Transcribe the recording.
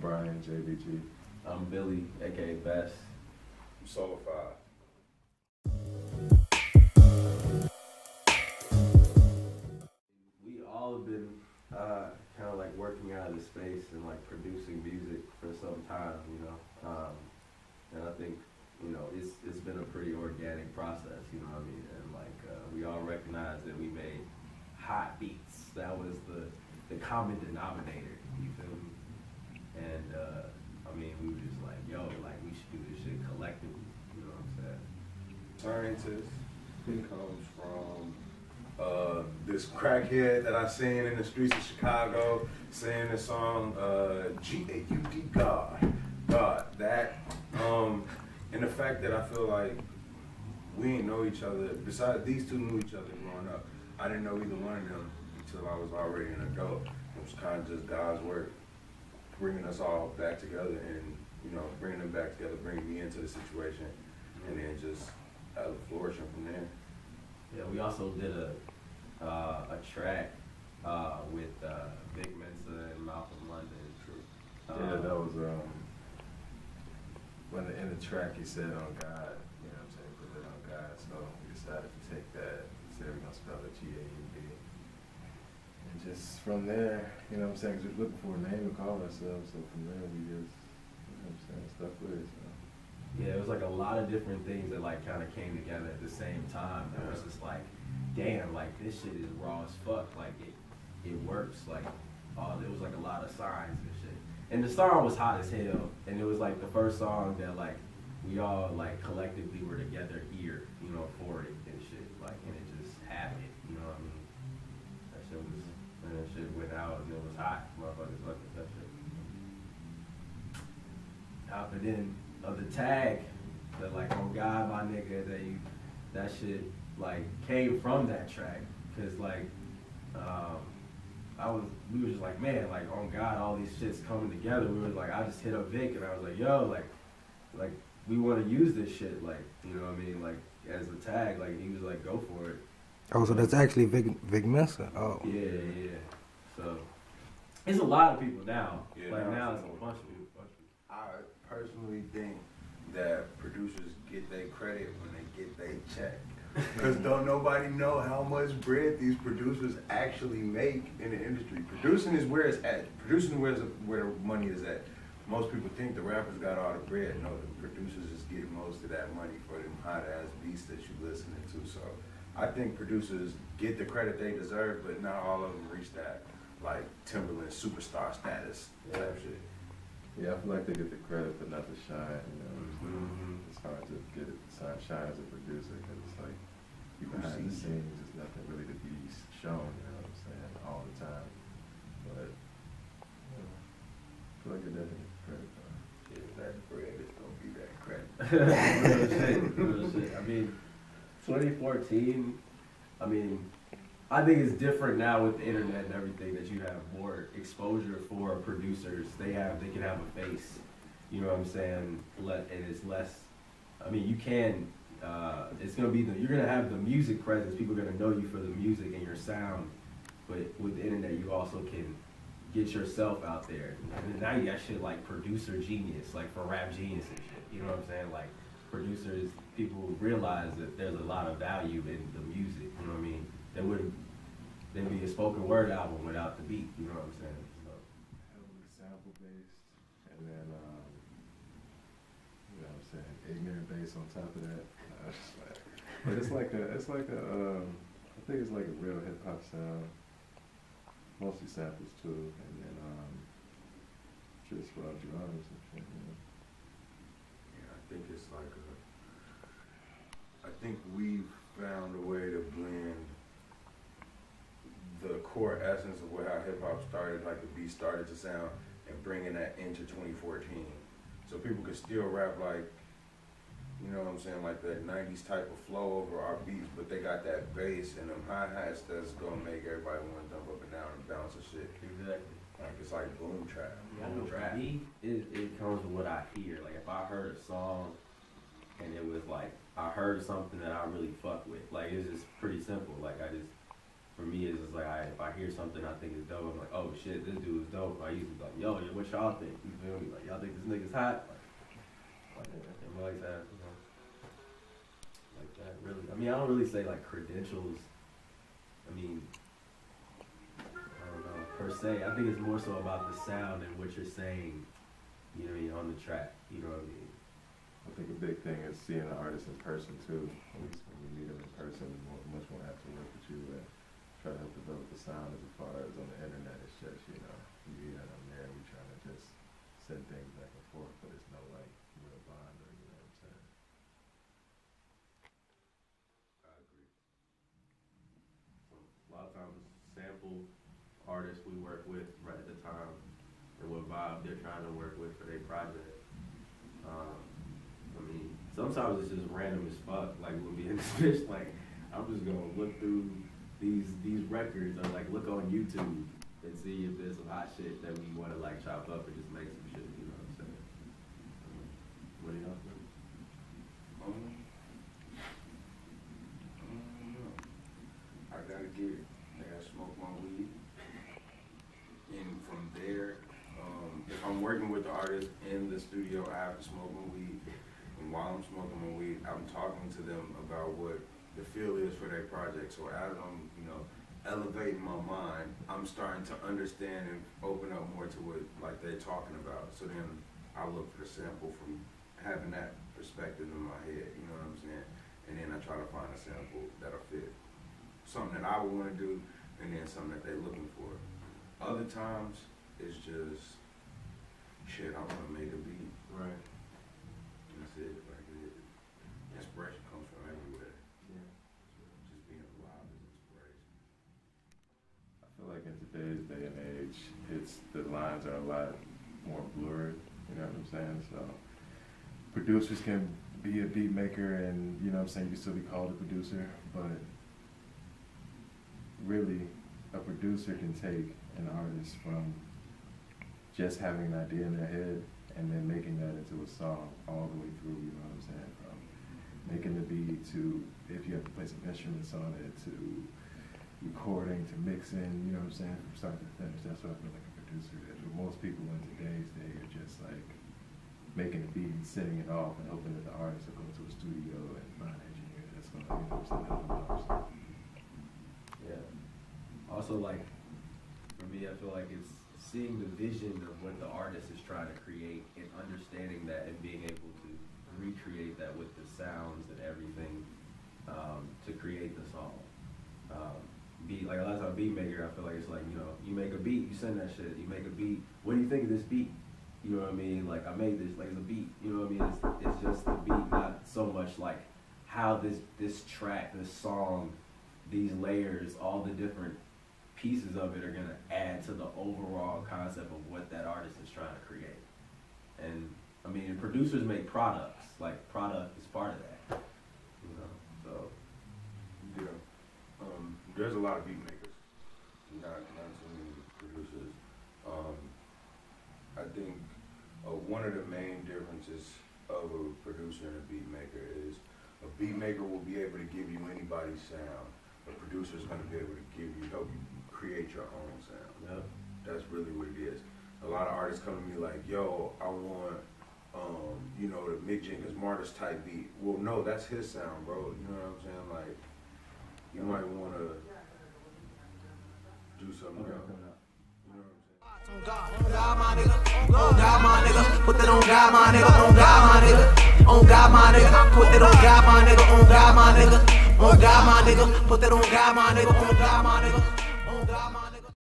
Brian, JBG. I'm Billy, aka Best. I'm Solidified. We all have been kind of like working out of the space and like producing music for some time, you know. And I think, you know, it's been a pretty organic process, you know what I mean? And like we all recognize that we made hot beats. That was the common denominator, you feel me? And I mean, we were just like, yo, like we should do this shit collectively, you know what I'm saying? Scientist. He comes from this crackhead that I seen in the streets of Chicago saying the song G-A-U-D, God. God. That, and the fact that I feel like we ain't know each other, besides these two knew each other growing up. I didn't know either one of them until I was already an adult. It was kind of just God's work, bringing us all back together and, you know, bringing them back together, bringing me into the situation, and then just flourishing from there. Yeah, we also did a track with Big Mensa and Malcolm London. Yeah, that was when in the track he said on God, you know what I'm saying, put it on God. So we decided to take that, said we're gonna spell it G-A-U-D. And just from there, you know what I'm saying, just looking for a name to call ourselves. So from there we just, you know what I'm saying, stuck with it. So. Yeah, it was like a lot of different things that like kind of came together at the same time. It was just like, damn, like this shit is raw as fuck. Like it works. Like it was like a lot of signs and shit. And the song was hot as hell. And it was like the first song that like we all like collectively were together here, you know, for it and shit. Like, and it just happened. You know what I mean? That shit went out and it was hot. Motherfuckers fucking that shit. But then the tag that like OnGaud, my nigga, that shit like came from that track, cause like we were just like, man, like OnGaud, all these shits coming together. We was like, I just hit up Vic and I was like, yo, like we want to use this shit, like, you know what I mean, like as a tag. Like he was like, go for it. Oh, so that's actually Vic Mensa. Oh. Yeah. So it's a lot of people now. Yeah, like now it's a bunch of people. I personally think that producers get their credit when they get their check. Because don't nobody know how much bread these producers actually make in the industry. Producing is where it's at. Producing is where the money is at. Most people think the rappers got all the bread. No, the producers just get most of that money for them hot-ass beats that you're listening to. So I think producers get the credit they deserve, but not all of them reach that, like, Timberland superstar status type shit. Yeah, I feel like they get the credit but not the shine, you know. It's hard to get it shine as a producer because it's like behind the scenes, there's nothing really to be shown, you know what I'm saying, all the time. But, you know, I feel like it definitely gets credit though. If that bread is gonna be that credit. Real shit. I mean, 2014, I mean, I think it's different now with the internet and everything that you have more exposure for producers. They can have a face, you know what I'm saying? And it's less. I mean, you can. It's gonna be you're gonna have the music presence. People are gonna know you for the music and your sound. But with the internet, you also can get yourself out there. And now you got shit like producer genius, like for Rap Genius and shit. You know what I'm saying? Like producers, people realize that there's a lot of value in the music. You know what I mean? There'd be a spoken word album without the beat, you know what I'm saying? So. Heavily sample based, and then, you know what I'm saying, ignorant bass on top of that. But it's like a, I think it's like a real hip hop sound, mostly samples too, and then, just raw drums and shit, you know. Yeah, I think it's like I think we've found a way to blend the core essence of how hip-hop started, like the beat started to sound, and bringing that into 2014. So people could still rap like, you know what I'm saying, like that 90s type of flow over our beats, but they got that bass and them hi-hats that's gonna make everybody want to jump up and down and bounce and shit. Exactly. Like it's like boom trap. Yeah, boom trap. It comes with what I hear. Like if I heard a song and it was like, I heard something that I really fuck with. Like it's just pretty simple. Like for me, it's just like if I hear something I think is dope, I'm like, oh shit, this dude is dope. I usually be like, yo, what y'all think? You feel me? Like, y'all think this nigga's hot? Like that, you know? Like that, really. I mean, I don't really say like credentials. I mean, I don't know, per se. I think it's more so about the sound and what you're saying, you know what I mean, on the track, you know what I mean? I think a big thing is seeing the artist in person too. At least when you meet them in person, much more have to work with you and try to help develop the sound. As far as on the internet, it's just, you know, you hear that on there, we trying to just send things back and forth, but it's no like real bond or, you know what I'm saying? I agree. So a lot of times, sample artists we work with right at the time and what vibe they're trying to work with for their project. I mean, sometimes it's just random as fuck. Like when we in this bitch, like I'm just gonna look through these records or like look on YouTube and see if there's some hot shit that we want to like chop up and just make some shit. You know what I'm saying? What do y'all think? I gotta get it. I gotta smoke my weed. And from there, if I'm working with the artist in the studio, I have to smoke my weed. And while I'm smoking my weed, I'm talking to them about what the feel is for their project. So as I'm, you know, elevating my mind, I'm starting to understand and open up more to what like they're talking about. So then I look for the sample from having that perspective in my head, you know what I'm saying? And then I try to find a sample that'll fit something that I would want to do, and then something that they're looking for. Other times, it's just, shit, I want to make a beat. Right. That's it. Like, inspiration comes from everywhere. Yeah. Just being alive is inspiration. I feel like in today's day and age, the lines are a lot more blurred, you know what I'm saying? So producers can be a beat maker and, you know what I'm saying, you can still be called a producer, but really a producer can take an artist from just having an idea in their head and then making that into a song all the way through, you know what I'm saying? From making the beat to, if you have to play some instruments on it, to recording, to mixing, you know what I'm saying, from start to finish. That's what I feel like a producer is. But most people in today's day are just like making a beat and sending it off and hoping that the artist will go to a studio and find an engineer that's going to, you know what I'm saying, Yeah. Also, like, for me, I feel like it's seeing the vision of what the artist is trying to create and understanding that and being able to recreate that with the sounds and everything to create the song. Like a lot of times, beat maker, I feel like it's like, you know, you make a beat, you send that shit, you make a beat. What do you think of this beat? You know what I mean? Like, I made this, like, it's a beat. You know what I mean? It's just the beat, not so much like how this track, this song, these layers, all the different pieces of it are gonna add to the overall concept of what that artist is trying to create. And I mean, producers make products. Like, product is part of that. You know, so Yeah. There's a lot of beat makers, not too many producers. I think one of the main differences of a producer and a beat maker is a beat maker will be able to give you anybody's sound. A producer is going to be able to help you create your own sound. yeah. That's really what it is. A lot of artists come to me like, yo, I want, you know, the Mick Jenkins Martyrs type beat. Well, no, that's his sound, bro. You know what I'm saying? Like, you might want to do something else. You know what I'm saying? On God, my nigga. On God, my nigga. Put that on God, my nigga. On God, my nigga. On God, my nigga. Put that on God, my nigga. On God, my nigga. On God, my nigga. Put that on God, my nigga. On God, my nigga. On God, my nigga.